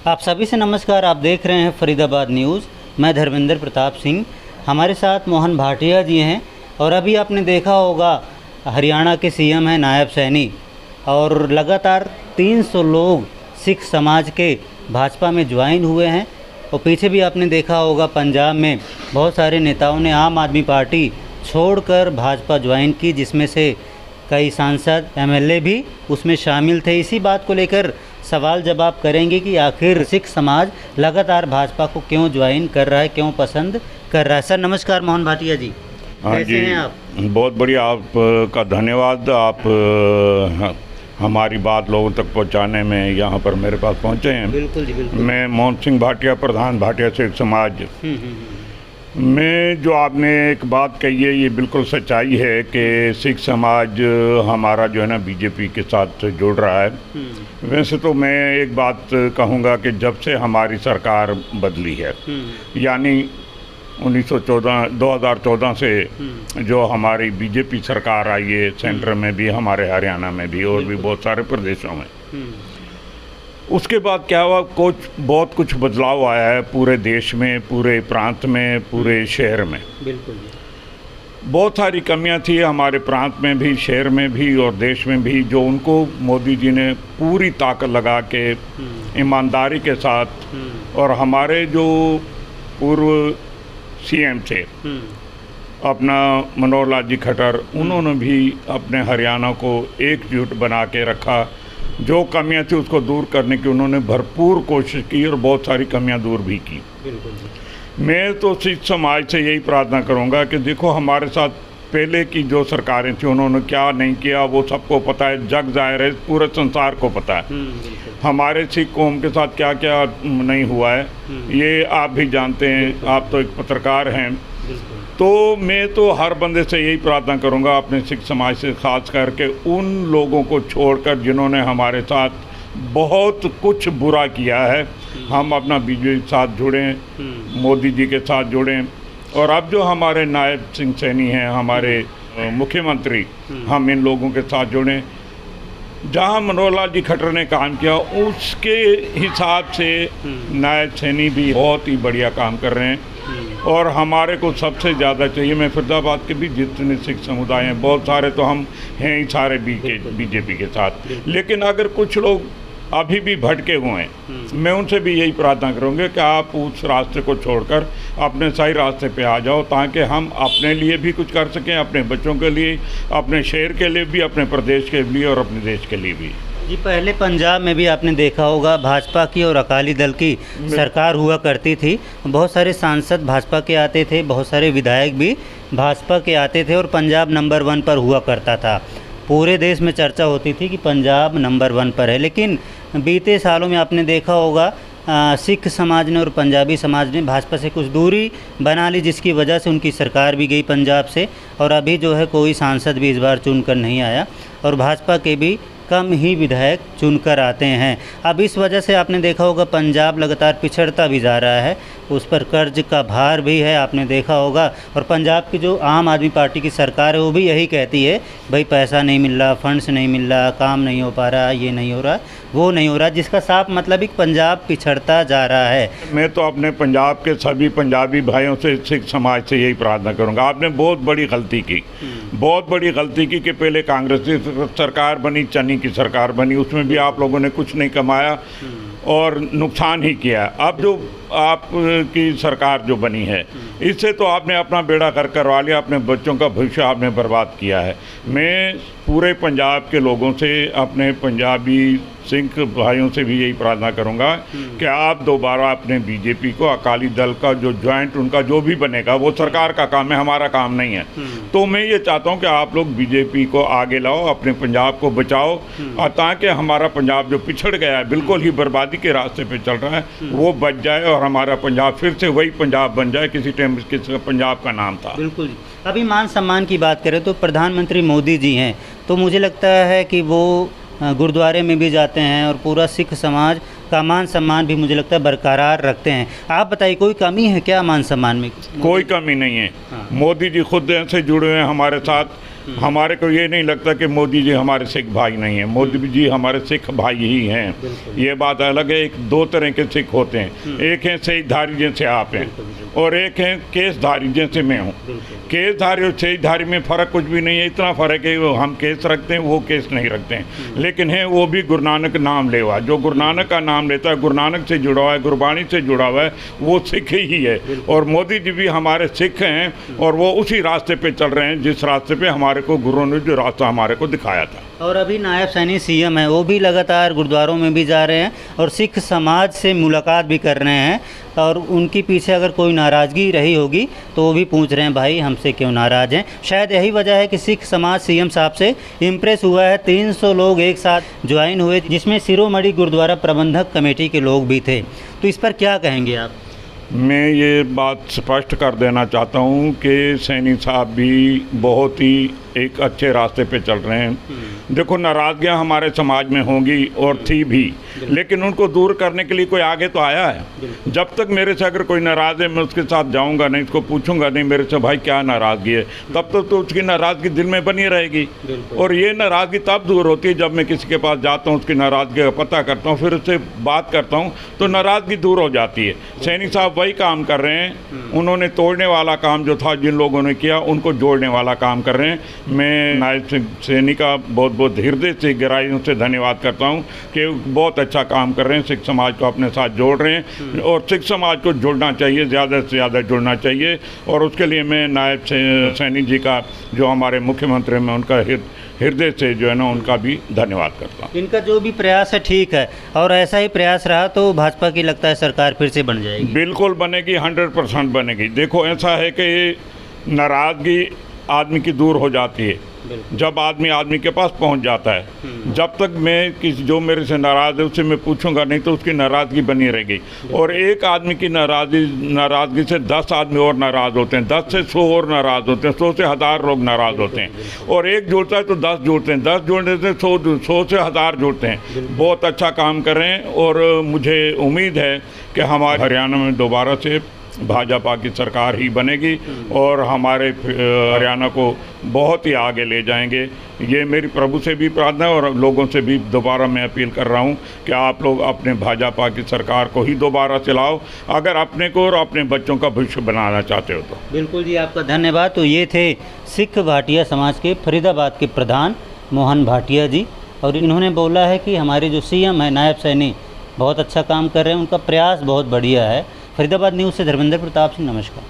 आप सभी से नमस्कार। आप देख रहे हैं फरीदाबाद न्यूज़। मैं धर्मेंद्र प्रताप सिंह। हमारे साथ मोहन भाटिया जी हैं और अभी आपने देखा होगा हरियाणा के सीएम हैं नायब सैनी, और लगातार 300 लोग सिख समाज के भाजपा में ज्वाइन हुए हैं। और पीछे भी आपने देखा होगा पंजाब में बहुत सारे नेताओं ने आम आदमी पार्टी छोड़कर भाजपा ज्वाइन की, जिसमें से कई सांसद एमएलए भी उसमें शामिल थे। इसी बात को लेकर सवाल जवाब करेंगे कि आखिर सिख समाज लगातार भाजपा को क्यों ज्वाइन कर रहा है, क्यों पसंद कर रहा है। सर नमस्कार। मोहन भाटिया जी, कैसे हैं आप? बहुत बढ़िया, आपका धन्यवाद। आप हमारी बात लोगों तक पहुंचाने में यहाँ पर मेरे पास पहुँचे हैं। बिल्कुल जी, बिल्कुल। मैं मोहन सिंह भाटिया, प्रधान भाटिया सिख समाज। में जो आपने एक बात कही है ये बिल्कुल सच्चाई है कि सिख समाज हमारा जो है ना बीजेपी के साथ जुड़ रहा है। वैसे तो मैं एक बात कहूँगा कि जब से हमारी सरकार बदली है, यानी 2014 से जो हमारी बीजेपी सरकार आई है, सेंटर में भी, हमारे हरियाणा में भी और भी बहुत सारे प्रदेशों में, उसके बाद क्या हुआ, बहुत कुछ बदलाव आया है पूरे देश में, पूरे प्रांत में, पूरे शहर में। बिल्कुल। बहुत सारी कमियां थी हमारे प्रांत में भी, शहर में भी और देश में भी, जो उनको मोदी जी ने पूरी ताकत लगा के ईमानदारी के साथ, और हमारे जो पूर्व सीएम थे अपना मनोहर लाल जी खट्टर, उन्होंने भी अपने हरियाणा को एकजुट बना के रखा। जो कमियां थी उसको दूर करने की उन्होंने भरपूर कोशिश की और बहुत सारी कमियां दूर भी की। बिल्कुल। मैं तो सिख समाज से यही प्रार्थना करूंगा कि देखो, हमारे साथ पहले की जो सरकारें थी उन्होंने क्या नहीं किया वो सबको पता है, जग जाहिर है, पूरे संसार को पता है। हमारे सिख कौम के साथ क्या क्या नहीं हुआ है ये आप भी जानते हैं, आप तो एक पत्रकार हैं। तो मैं तो हर बंदे से यही प्रार्थना करूंगा, अपने सिख समाज से, खास करके उन लोगों को छोड़कर जिन्होंने हमारे साथ बहुत कुछ बुरा किया है, हम अपना बीजेपी के साथ जुड़ें, मोदी जी के साथ जुड़ें। और अब जो हमारे नायब सिंह सैनी हैं, हमारे मुख्यमंत्री, हम इन लोगों के साथ जुड़ें। जहां मनोहर लाल जी खट्टर ने काम किया उसके हिसाब से नायब सैनी भी बहुत ही बढ़िया काम कर रहे हैं। और हमारे को सबसे ज़्यादा चाहिए, मैं फरीदाबाद के भी जितने सिख समुदाय हैं, बहुत सारे तो हम हैं ही सारे बीजेपी के साथ, लेकिन अगर कुछ लोग अभी भी भटके हुए हैं, मैं उनसे भी यही प्रार्थना करूँगा कि आप उस रास्ते को छोड़कर अपने सही रास्ते पे आ जाओ, ताकि हम अपने लिए भी कुछ कर सकें, अपने बच्चों के लिए, अपने शहर के लिए भी, अपने प्रदेश के लिए और अपने देश के लिए भी। जी, पहले पंजाब में भी आपने देखा होगा भाजपा की और अकाली दल की सरकार हुआ करती थी। बहुत सारे सांसद भाजपा के आते थे, बहुत सारे विधायक भी भाजपा के आते थे और पंजाब नंबर 1 पर हुआ करता था। पूरे देश में चर्चा होती थी कि पंजाब नंबर 1 पर है। लेकिन बीते सालों में आपने देखा होगा सिख समाज ने और पंजाबी समाज ने भाजपा से कुछ दूरी बना ली, जिसकी वजह से उनकी सरकार भी गई पंजाब से, और अभी जो है कोई सांसद भी इस बार चुनकर नहीं आया और भाजपा के भी कम ही विधायक चुनकर आते हैं। अब इस वजह से आपने देखा होगा पंजाब लगातार पिछड़ता भी जा रहा है, उस पर कर्ज का भार भी है, आपने देखा होगा। और पंजाब की जो आम आदमी पार्टी की सरकार है वो भी यही कहती है, भाई पैसा नहीं मिल रहा, फंड्स नहीं मिल रहा, काम नहीं हो पा रहा, ये नहीं हो रहा, वो नहीं हो रहा, जिसका साफ मतलब एक पंजाब पिछड़ता जा रहा है। मैं तो अपने पंजाब के सभी पंजाबी भाइयों से, सिख समाज से यही प्रार्थना करूंगा, आपने बहुत बड़ी गलती की, बहुत बड़ी गलती की कि पहले कांग्रेस की सरकार बनी, चन्नी की सरकार बनी, उसमें भी आप लोगों ने कुछ नहीं कमाया और नुकसान ही किया। अब जो आपकी सरकार जो बनी है, इससे तो आपने अपना बेड़ा गर्क करवा लिया, अपने बच्चों का भविष्य आपने बर्बाद किया है। मैं पूरे पंजाब के लोगों से, अपने पंजाबी सिख भाइयों से भी यही प्रार्थना करूंगा कि आप दोबारा अपने बीजेपी को, अकाली दल का जो ज्वाइंट उनका जो भी बनेगा, वो सरकार का काम है, हमारा काम नहीं है। तो मैं ये चाहता हूं कि आप लोग बीजेपी को आगे लाओ, अपने पंजाब को बचाओ, और ताकि हमारा पंजाब जो पिछड़ गया है, बिल्कुल ही बर्बादी के रास्ते पे चल रहा है, वो बच जाए और हमारा पंजाब फिर से वही पंजाब बन जाए किसी टाइम किसी पंजाब का नाम था। बिल्कुल। अभी मान सम्मान की बात करें तो प्रधानमंत्री मोदी जी हैं, तो मुझे लगता है कि वो गुरुद्वारे में भी जाते हैं और पूरा सिख समाज का मान सम्मान भी मुझे लगता है बरकरार रखते हैं। आप बताइए, कोई कमी है क्या मान सम्मान में? कोई कमी नहीं है। हाँ। मोदी जी खुद से जुड़े हुए हैं हमारे साथ, हमारे को ये नहीं लगता कि मोदी जी हमारे सिख भाई नहीं हैं। मोदी जी हमारे सिख भाई ही हैं। ये बात अलग है। एक दो तरह के सिख होते हैं, एक हैं सेजधारी जैसे आप हैं और एक हैं केसधारी जैसे मैं हूँ। केसधारी और सेजधारी में फ़र्क कुछ भी नहीं है। इतना फ़र्क है कि हम केस रखते हैं, वो केस नहीं रखते हैं, लेकिन है वो भी गुरु नानक नाम ले हुआ। जो गुरु नानक का नाम लेता है, गुरु नानक से जुड़ा हुआ है, गुरबाणी से जुड़ा हुआ है, वो सिख ही है। और मोदी जी भी हमारे सिख हैं और वो उसी रास्ते पे चल रहे हैं जिस रास्ते पे हमारे को गुरु ने जो रास्ता हमारे को दिखाया था। और अभी नायब सैनी सीएम है, वो भी लगातार गुरुद्वारों में भी जा रहे हैं और सिख समाज से मुलाकात भी कर रहे हैं। और उनके पीछे अगर कोई नाराज़गी रही होगी तो वो भी पूछ रहे हैं भाई हमसे क्यों नाराज़ हैं। शायद यही वजह है कि सिख समाज सीएम साहब से इम्प्रेस हुआ है। 300 लोग एक साथ ज्वाइन हुए, जिसमें शिरोमणि गुरुद्वारा प्रबंधक कमेटी के लोग भी थे। तो इस पर क्या कहेंगे आप? मैं ये बात स्पष्ट कर देना चाहता हूँ कि सैनी साहब भी बहुत ही एक अच्छे रास्ते पे चल रहे हैं। देखो, नाराज़गियाँ हमारे समाज में होंगी और थी भी, लेकिन उनको दूर करने के लिए कोई आगे तो आया है। जब तक मेरे से अगर कोई नाराज़ है, मैं उसके साथ जाऊंगा नहीं, उसको पूछूंगा नहीं मेरे से भाई क्या नाराज़गी है, तब तक तो उसकी नाराज़गी दिल में बनी रहेगी। और ये नाराज़गी तब दूर होती है जब मैं किसी के पास जाता हूँ, उसकी नाराज़गी का पता करता हूँ, फिर उससे बात करता हूँ, तो नाराज़गी दूर हो जाती है। सैनी साहब वही काम कर रहे हैं। उन्होंने तोड़ने वाला काम जो था, जिन लोगों ने किया, उनको जोड़ने वाला काम कर रहे हैं। मैं नायब सैनी का बहुत बहुत हृदय से गहराइयों से धन्यवाद करता हूं कि बहुत अच्छा काम कर रहे हैं, सिख समाज को अपने साथ जोड़ रहे हैं। और सिख समाज को जुड़ना चाहिए, ज़्यादा से ज़्यादा जुड़ना चाहिए। और उसके लिए मैं नायब सैनी जी का, जो हमारे मुख्यमंत्री हैं, मैं उनका हृदय से जो है ना उनका भी धन्यवाद करता हूँ। इनका जो भी प्रयास है ठीक है, और ऐसा ही प्रयास रहा तो भाजपा की लगता है सरकार फिर से बन जाएगी। बिल्कुल बनेगी, 100% बनेगी। देखो, ऐसा है कि नाराज़गी आदमी की दूर हो जाती है जब आदमी के पास पहुंच जाता है। जब तक मैं जो मेरे से नाराज़ है उससे मैं पूछूंगा नहीं, तो उसकी नाराज़गी बनी रहेगी। और एक आदमी की नाराज़गी से 10 आदमी और नाराज़ होते हैं, 10 से 100 और नाराज़ होते हैं, 100 से 1000 लोग नाराज़ होते हैं। और एक जुड़ता है तो 10 जुड़ते हैं, 10 जुड़ने से 100 से 1000 जुड़ते हैं। बहुत अच्छा काम कर रहे हैं और मुझे उम्मीद है कि हमारे हरियाणा में दोबारा से भाजपा की सरकार ही बनेगी और हमारे हरियाणा को बहुत ही आगे ले जाएंगे। ये मेरी प्रभु से भी प्रार्थना है और लोगों से भी दोबारा मैं अपील कर रहा हूँ कि आप लोग अपने भाजपा की सरकार को ही दोबारा चलाओ, अगर अपने को और अपने बच्चों का भविष्य बनाना चाहते हो तो। बिल्कुल जी, आपका धन्यवाद। तो ये थे सिख भाटिया समाज के फरीदाबाद के प्रधान मोहन भाटिया जी, और इन्होंने बोला है कि हमारे जो सीएम है नायब सैनी बहुत अच्छा काम कर रहे हैं, उनका प्रयास बहुत बढ़िया है। फरीदाबाद न्यूज़ से धर्मेंद्र प्रताप सिंह, नमस्कार।